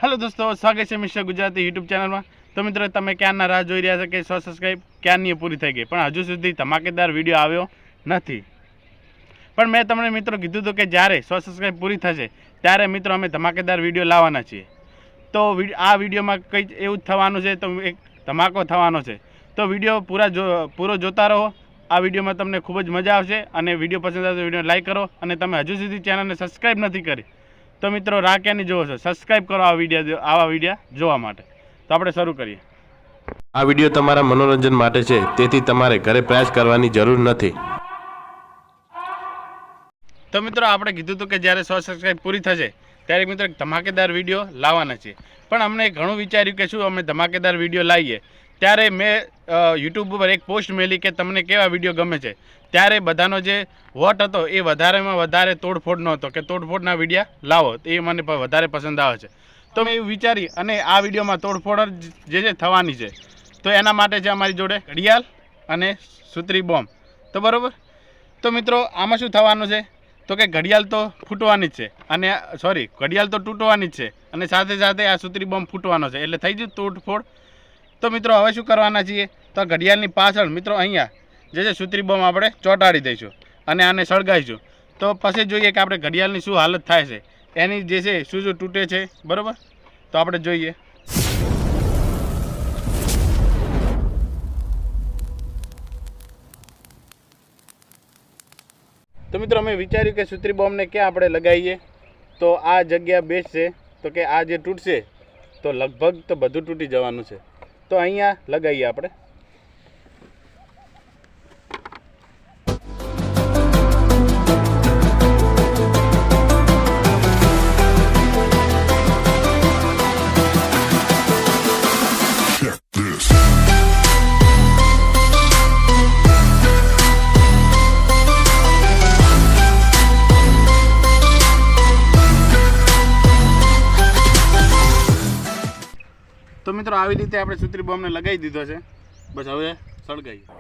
Hello दोस्तों, स्वागत है मिस्टर गुजराती यूट्यूब चैनल में। तो मित्रों, તમે ક્યારના રાહ જોઈ રહ્યા છો કે 100 સબસ્ક્રાઇબ ક્યારની પૂરી થઈ ગઈ, પણ હજુ સુધી ધમાકેદાર વિડીયો આવ્યો નથી। પણ મેં તમને મિત્રો કીધું હતું કે જ્યારે 100 સબસ્ક્રાઇબ પૂરી થશે ત્યારે મિત્રો અમે ધમાકેદાર વિડીયો લાવવાના છીએ। તો આ વિડીયોમાં કંઈ એવું જ થવાનું છે, તો એક ધમાકો થવાનો છે। તો વિડીયો પૂરો જોતા રહો। આ વિડીયોમાં તમને ખૂબ જ મજા આવશે અને વિડીયો પસંદ આવે તો વિડીયો લાઈક કરો અને તમે હજુ સુધી ચેનલને સબસ્ક્રાઇબ નથી કરી તો મિત્રો રાહ ક્યાંની જોવો છો, સબસ્ક્રાઇબ કરો આવા વિડીયો જોવા માટે। તો આપણે શરૂ કરીએ। આ વિડીયો તમારા મનોરંજન માટે છે, તેથી તમારે ઘરે પ્રયાસ કરવાની જરૂર નથી। તો મિત્રો આપણે કીધું હતું કે જ્યારે 100 સબસ્ક્રાઇબ પૂરી થશે ત્યારે મિત્રો એક ધમાકેદાર વિડીયો લાવવાના છે, પણ અમને ઘણું વિચાર્યું કે શું અમે ધમાકેદાર વિડીયો લાવીએ। ત્યારે મેં યુટ્યુબ ઉપર એક પોસ્ટ મેલી કે તમને કેવા વિડીયો ગમે છે। ત્યારે બધાનો જે વોટ હતો એ વધારેમાં વધારે તોડફોડનો હતો કે તોડફોડના વિડીયો લાવો, તો એ મને વધારે પસંદ આવે છે। તો મેં એવું વિચારી અને આ વિડીયોમાં તોડફોડ જે થવાની છે, તો એના માટે છે અમારી જોડે ઘડિયાળ અને સુતરી બોમ્બ। તો બરાબર, તો મિત્રો આમાં શું થવાનું છે તો કે ઘડિયાળ તો ફૂટવાની જ છે અને ઘડિયાળ તો તૂટવાની જ છે અને સાથે સાથે આ સુતરી બોમ્બ ફૂટવાનો છે, એટલે થઈ ગયું તોડફોડ। તો મિત્રો હવે શું કરવાના છીએ, તો ઘડિયાળની પાછળ મિત્રો અહીંયા જે સુતરી બોમ્બ આપણે ચોંટાડી દઈશું અને આને સળગાવીશું। તો પછી જોઈએ કે આપણે ઘડિયાળની શું હાલત થાય છે, એની જે છે શું તૂટે છે, બરાબર। તો આપણે જોઈએ। તો મિત્રો અમે વિચાર્યું કે સુતરી બોમ્બને ક્યાં આપણે લગાવીએ, તો આ જગ્યા બેસ્ટ છે। તો કે આ જે તૂટશે તો લગભગ તો બધું તૂટી જવાનું છે, તો અહીંયા લગાવીએ આપણે। તો મિત્રો આવી રીતે આપણે સુતરી બોમ્બને લગાવી દીધો છે, બસ હવે સળગાવીએ।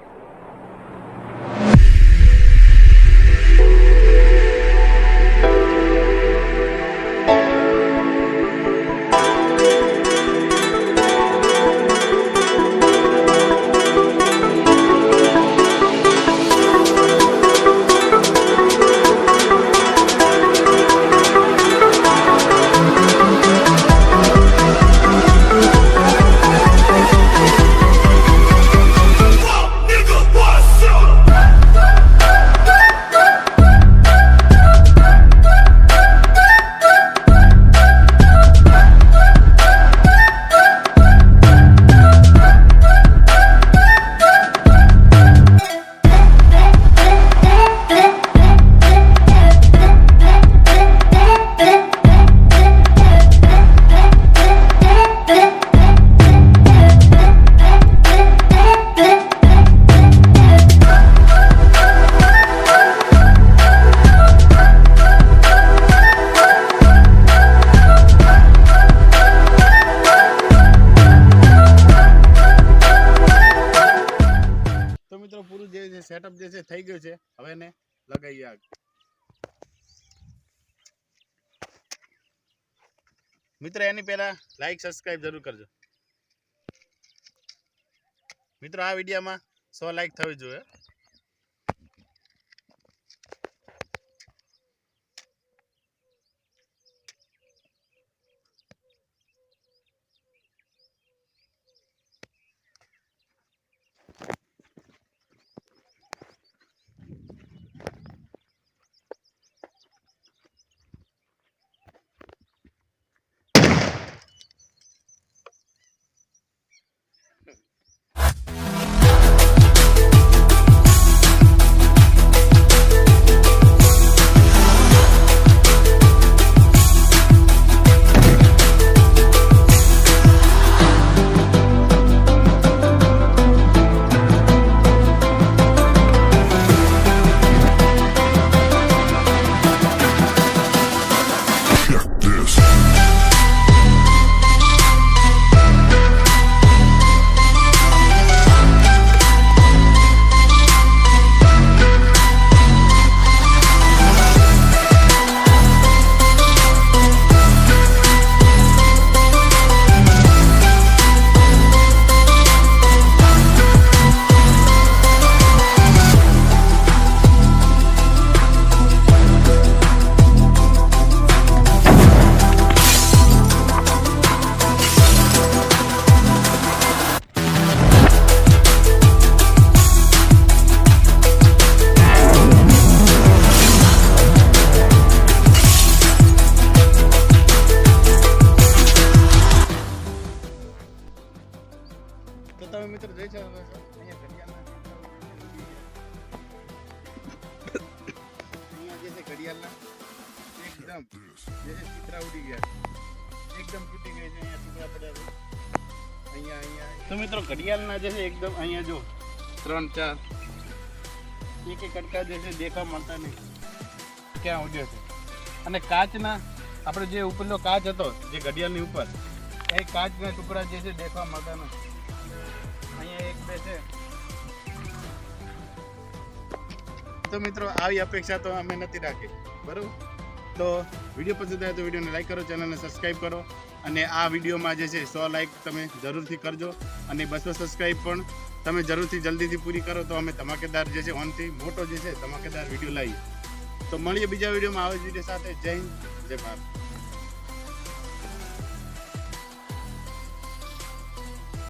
પૂરું જે સેટઅપ જે છે થઈ ગયું છે, હવે એને લગાવીએ આગ। મિત્રો એની પહેલા લાઈક સબસ્ક્રાઇબ જરૂર કરજો। મિત્રો આ વિડીયોમાં 100 લાઈક થવી જોઈએ। તમે મિત્રો જોઈ શકો છો અહીંયા ઘડિયાળના અહીંયા જે છે ઘડિયાળના એકદમ જે છે ચિત્રા ઉડી ગયા એકદમ તૂટી ગઈ છે અહીંયા ટુકડા પડ્યા છે અહીંયા તો મિત્રો ઘડિયાળના જે છે એકદમ અહીંયા જો 3 4 એક કટકા જે છે દેખવા મળતા નહીં ક્યાં ઉડ્યો છે અને કાચના આપણે જે ઉપરનો કાચ હતો જે ઘડિયાળની ઉપર એ કાચના ટુકડા જે છે દેખવા મળતા નથી અહીંયા એક બે છે તો મિત્રો આવી અપેક્ષા તો અમે નથી રાખી બરાબર તો વિડીયો પસંદ આવે તો વિડીયોને લાઈક કરો ચેનલને સબસ્ક્રાઈબ કરો અને આ વિડીયોમાં જે છે 100 લાઈક તમે જરૂરથી કરજો અને 200 સબસ્ક્રાઈબ પણ તમે જરૂરથી જલ્દીથી પૂરી કરો તો અમે ધમાકેદાર જે છે ઓનથી મોટો જે છે ધમાકેદાર વિડીયો લાવીએ તો મળીએ બીજા વિડીયોમાં આવે જ વિડીયો સાથે જય હિન્દ જય ભારત.